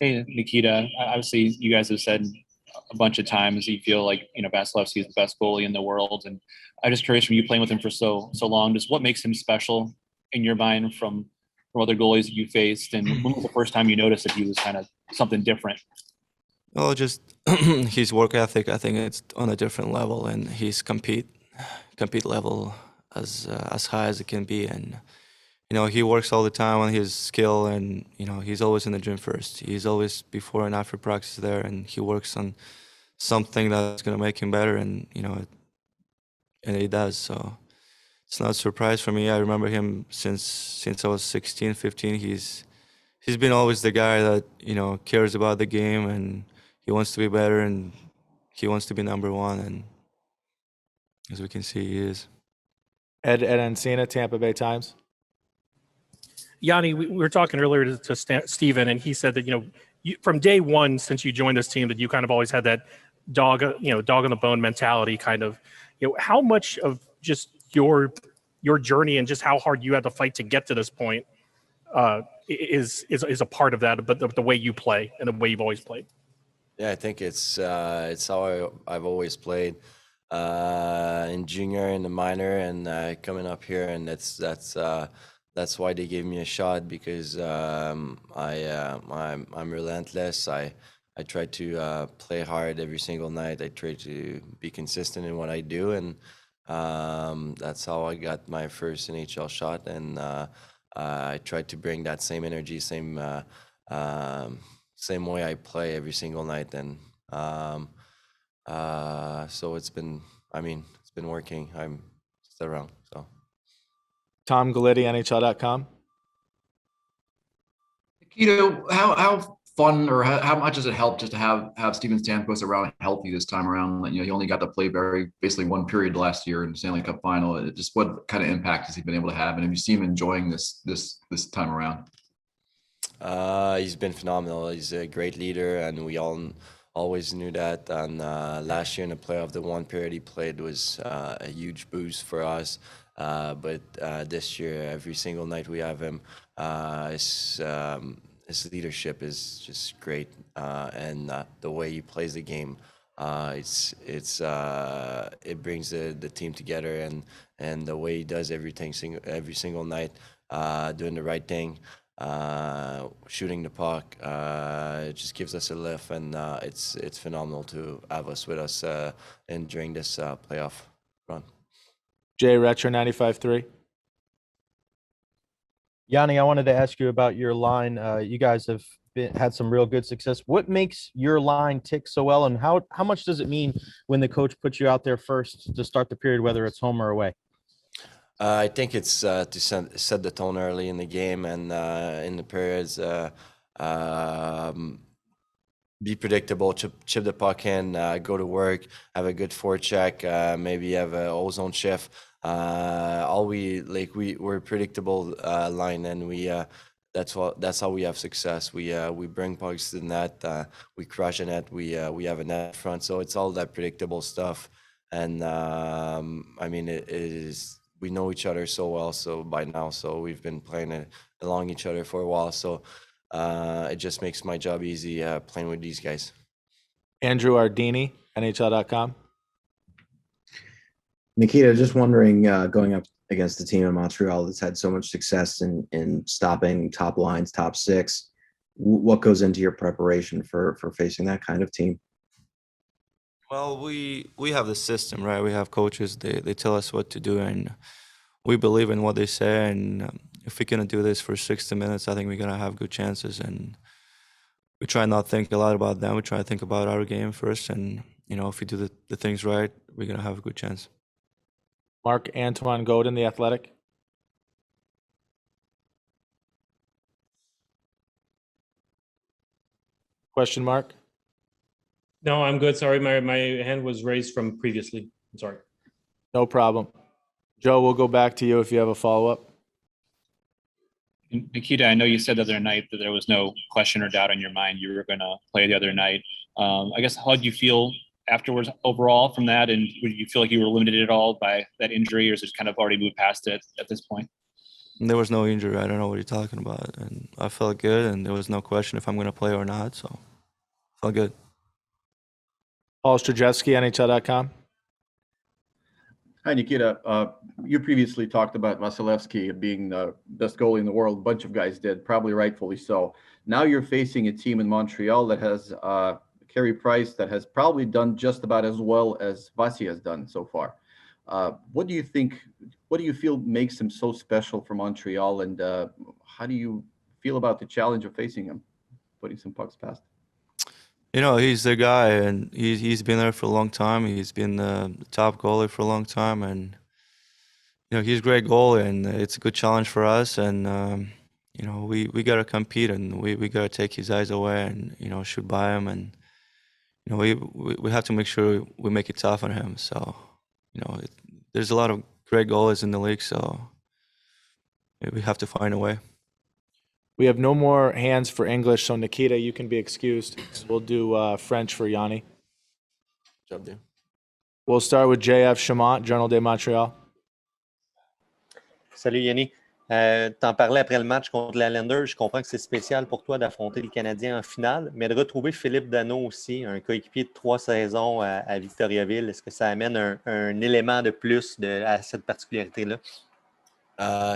Hey, Nikita. Obviously, you guys have said a bunch of times you feel like Vasilevsky is the best goalie in the world, and I'm just curious from you playing with him for so long, just what makes him special in your mind from other goalies that you faced, and when was the first time you noticed that he was kind of something different? Well, just his work ethic, I think it's on a different level, and his compete level as high as it can be. And he works all the time on his skill, and he's always in the gym first. He's always before and after practice there, and he works on something that's gonna make him better, and and he does. So it's not a surprise for me. I remember him since I was 16, 15. He's been always the guy that cares about the game, and he wants to be better, and he wants to be number one, and as we can see, he is. Ed Encina, Tampa Bay Times. Yanni, we were talking earlier to Steven, and he said that from day one since you joined this team that you kind of always had that dog on the bone mentality. Kind of, how much of just your journey and just how hard you had to fight to get to this point is a part of that, but the way you play and the way you've always played. Yeah, I think it's how I've always played in junior, in the minor, and coming up here, and that's why they gave me a shot, because I'm relentless. I try to play hard every single night. I try to be consistent in what I do, and that's how I got my first NHL shot. And I tried to bring that same energy, same way I play every single night. And so it's been working. I'm still around. So. Tom Galletti, NHL.com. Nikita, how fun or how much does it help just to have Steven Stamkos around healthy this time around? He only got to play basically one period last year in the Stanley Cup final. Just what kind of impact has he been able to have, and have you seen him enjoying this time around? He's been phenomenal. He's a great leader, and we all always knew that. And last year in the playoff, the one period he played was a huge boost for us. But this year, every single night we have him, his leadership is just great, and the way he plays the game, it brings the team together, and the way he does everything every single night, doing the right thing, shooting the puck, it just gives us a lift, and it's phenomenal to have us with us and during this playoff run. Jay Retro 95.3. Yanni, I wanted to ask you about your line. You guys have had some real good success. What makes your line tick so well, and how much does it mean when the coach puts you out there first to start the period, whether it's home or away? I think it's to set the tone early in the game, and in the periods, be predictable, chip the puck in, go to work, have a good forecheck, maybe have a ozone shift. We're a predictable line, and that's how we have success. We bring pucks to the net, we crush a net, we have a net front, so it's all that predictable stuff. And it is, we know each other so well, so by now, so we've been playing along each other for a while, so it just makes my job easy playing with these guys. Andrew Ardini, NHL.com. Nikita, just wondering, going up against the team in Montreal that's had so much success in stopping top lines, top six, what goes into your preparation for facing that kind of team? Well, we have the system, right? We have coaches. They tell us what to do, and we believe in what they say. And if we're gonna do this for 60 minutes, I think we're gonna have good chances. And we try not to think a lot about them. We try to think about our game first. And if we do the things right, we're gonna have a good chance. Marc-Antoine Gaudin, The Athletic. Question mark? No, I'm good. Sorry, my hand was raised from previously. I'm sorry. No problem. Joe, we'll go back to you if you have a follow-up. Nikita, I know you said the other night that there was no question or doubt in your mind you were going to play the other night. I guess, how did you feel afterwards overall from that? And would you feel like you were limited at all by that injury, or is it kind of already moved past it at this point? there was no injury. I don't know what you're talking about. And I felt good, and there was no question if I'm going to play or not. So, felt good. Paul Strajewski, NHL.com. Hi, Nikita. You previously talked about Vasilevsky being the best goalie in the world. A bunch of guys did, probably rightfully so. Now you're facing a team in Montreal that has Carey Price that has probably done just about as well as Vasi has done so far. What do you think? What do you feel makes him so special for Montreal? And how do you feel about the challenge of facing him, putting some pucks past? You know, he's the guy, and he's been there for a long time. He's been the top goalie for a long time, and you know, he's a great goalie, and it's a good challenge for us. And you know, we gotta compete, and we gotta take his eyes away, and you know, shoot by him, and you know, we have to make sure we make it tough on him. So, you know, there's a lot of great goalies in the league, so we have to find a way. We have no more hands for English, so Nikita, you can be excused. We'll do French for Yanni. Job there. We'll start with JF Chamont, Journal de Montréal. Salut Yanni. T'en parlais après le match contre les Islanders. Je comprends que c'est spécial pour toi d'affronter les Canadiens en finale, mais de retrouver Philippe Danault aussi, un coéquipier de 3 saisons à Victoriaville, est-ce que ça amène un élément de plus à cette particularité-là?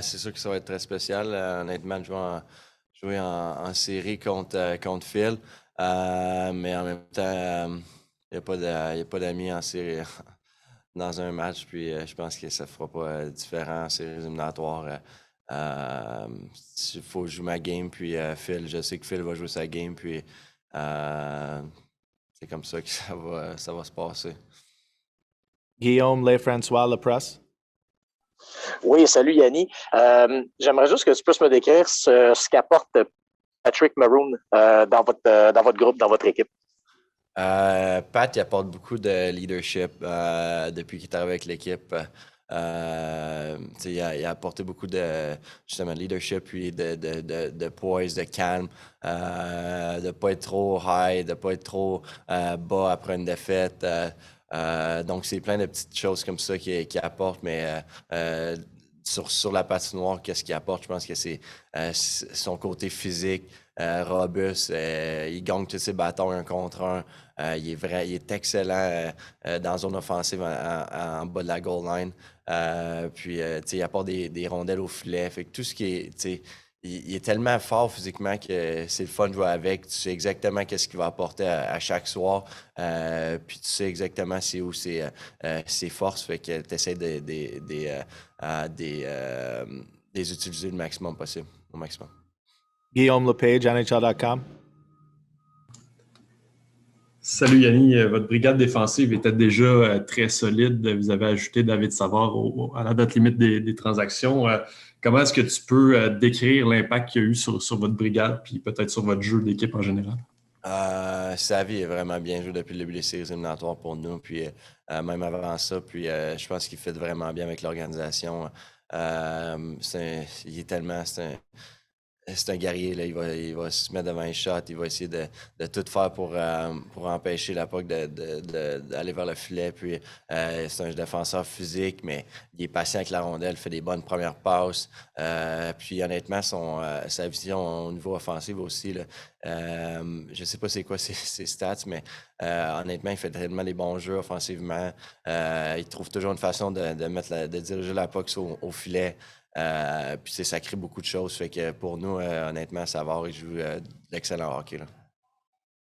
C'est sûr que ça va être très spécial. Honnêtement, jouer en série contre Phil, mais en même temps, il n'y a pas d'amis en série dans un match, puis je pense que ça ne fera pas différent en séries éliminatoires. Il faut jouer ma game, puis Phil, je sais que Phil va jouer sa game, puis c'est comme ça que ça va se passer. Guillaume Lefrançois, La Presse. Oui, salut Yanni. J'aimerais juste que tu puisses me décrire ce qu'apporte Patrick Maroon dans votre groupe, dans votre équipe. Pat, il apporte beaucoup de leadership depuis qu'il est arrivé avec l'équipe. Il a apporté beaucoup de justement leadership, puis de poise, de calme, de ne pas être trop high, de ne pas être trop bas après une défaite. Donc, c'est plein de petites choses comme ça qui apportent, mais sur la patinoire, qu'est-ce qu'il apporte? Je pense que c'est son côté physique, robuste. Il gagne tous ses bâtons 1 contre 1. Il est excellent dans la zone offensive en bas de la goal line. Puis, il apporte des rondelles au filet. Fait que tout ce qui est... Il est tellement fort physiquement que c'est le fun de jouer avec. Tu sais exactement qu'est-ce qu'il va apporter à chaque soir. Puis tu sais exactement c'est où ses forces. Fait que tu essaies de les utiliser le maximum possible. Au maximum. Guillaume Lepage, NHL.com. Salut Yanni, votre brigade défensive était déjà très solide. Vous avez ajouté David Savard à la date limite des transactions. Comment est-ce que tu peux décrire l'impact qu'il y a eu sur votre brigade puis peut-être sur votre jeu d'équipe en général? Savi est vraiment bien joué depuis le début des séries éliminatoires pour nous. Puis même avant ça, puis je pense qu'il fait vraiment bien avec l'organisation. C'est un guerrier, là. Il va se mettre devant les shots, il va essayer de tout faire pour empêcher la puck d'aller vers le filet. Puis c'est un défenseur physique, mais il est patient avec la rondelle, fait des bonnes premières passes. Puis honnêtement, sa vision au niveau offensif aussi, là, je ne sais pas c'est quoi ses stats, mais honnêtement, il fait tellement des bons jeux offensivement. Il trouve toujours une façon de diriger la puck au filet. Puis ça crée beaucoup de choses. Fait que pour nous, honnêtement, Savard, il joue d'excellent hockey. Là.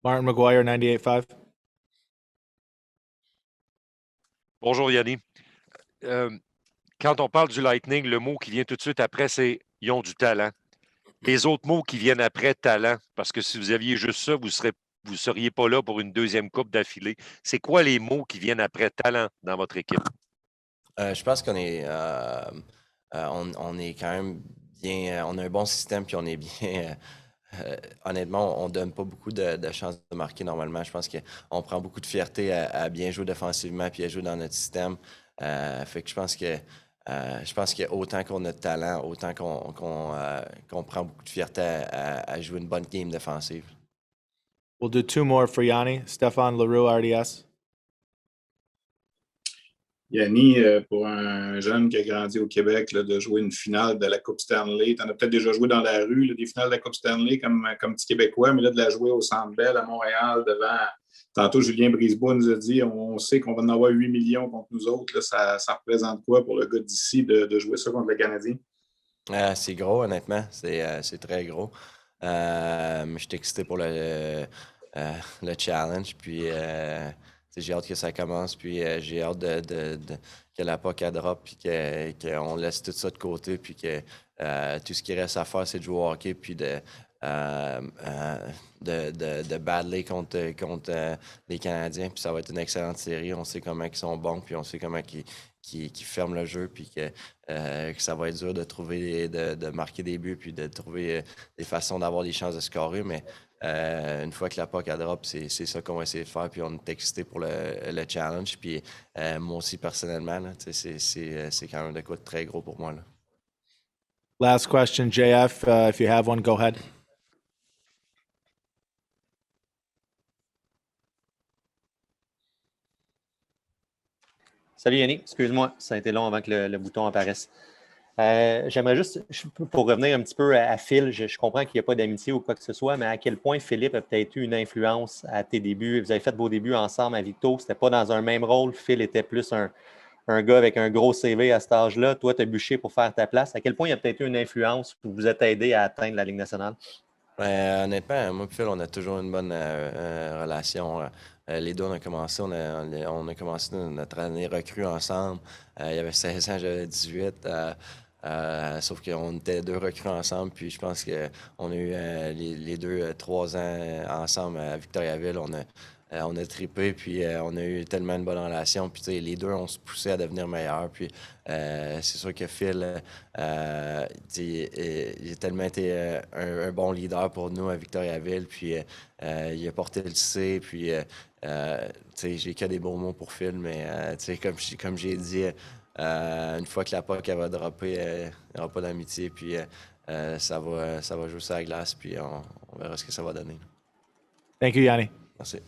Martin McGuire, 98.5. Bonjour Yanni. Quand on parle du Lightning, le mot qui vient tout de suite après, c'est « ils ont du talent ». Les autres mots qui viennent après, talent, parce que si vous aviez juste ça, vous seriez pas là pour une deuxième coupe d'affilée. C'est quoi les mots qui viennent après talent dans votre équipe? Je pense qu'on est... on est quand même bien, on a un bon système, puis on est bien. Honnêtement, on ne donne pas beaucoup de chances de marquer normalement. Je pense qu'on prend beaucoup de fierté à bien jouer défensivement puis à jouer dans notre système. Fait que je pense que autant qu'on a de talent, autant qu'on prend beaucoup de fierté à jouer une bonne game défensive. We'll do 2 more for Yanni. Stéphane Leroux, RDS. Yanni, pour un jeune qui a grandi au Québec, là, de jouer une finale de la Coupe Stanley, tu en as peut-être déjà joué dans la rue, là, des finales de la Coupe Stanley comme petit Québécois, mais là, de la jouer au Centre Bell à Montréal devant. Tantôt, Julien Brisebois nous a dit on sait qu'on va en avoir 8 millions contre nous autres. Là, ça représente quoi pour le gars d'ici de jouer ça contre le Canadien? C'est gros, honnêtement. C'est très gros. Je suis excité pour le challenge. Puis j'ai hâte que ça commence. Puis j'ai hâte que la POC elle drop. Puis qu'on laisse tout ça de côté. Puis que tout ce qui reste à faire, c'est de jouer au hockey. Puis de battler contre les Canadiens. Puis ça va être une excellente série. On sait comment ils sont bons. Puis on sait comment qui ferment le jeu, puis que ça va être dur de trouver, de marquer des buts, puis de trouver des façons d'avoir des chances de scorer. Mais une fois que la POC a drop, c'est ça qu'on va essayer de faire, puis on est excité pour le challenge. Puis moi aussi, personnellement, là, c'est quand même de quoi de très gros pour moi. Là. Last question, JF, if you have one, go ahead. Salut Yannick, excuse-moi, ça a été long avant que le bouton apparaisse. J'aimerais juste, pour revenir un petit peu à Phil, je comprends qu'il n'y a pas d'amitié ou quoi que ce soit, mais à quel point Philippe a peut-être eu une influence à tes débuts. Vous avez fait vos débuts ensemble à Victo, c'était pas dans un même rôle. Phil était plus un gars avec un gros CV à cet âge-là. Toi, tu as bûché pour faire ta place. À quel point il y a peut-être eu une influence pour vous êtes aidé à atteindre la Ligue nationale? Honnêtement, moi et Phil, on a toujours une bonne relation. Les deux, on a commencé notre année recrue ensemble. Il y avait 16 ans, j'avais 18. Sauf qu'on était deux recrues ensemble. Puis je pense qu'on a eu les deux 3 ans ensemble à Victoriaville. On a trippé, puis on a eu tellement une bonne relation. Puis les deux, on se poussait à devenir meilleurs. Puis c'est sûr que Phil, il a tellement été un bon leader pour nous à Victoriaville. Puis il a porté le C. Puis j'ai que des beaux mots pour Phil, mais comme j'ai dit, une fois que la POC va dropper, il n'y aura pas d'amitié. Puis ça va jouer sur la glace. Puis on verra ce que ça va donner. Thank you, Yanni. Merci.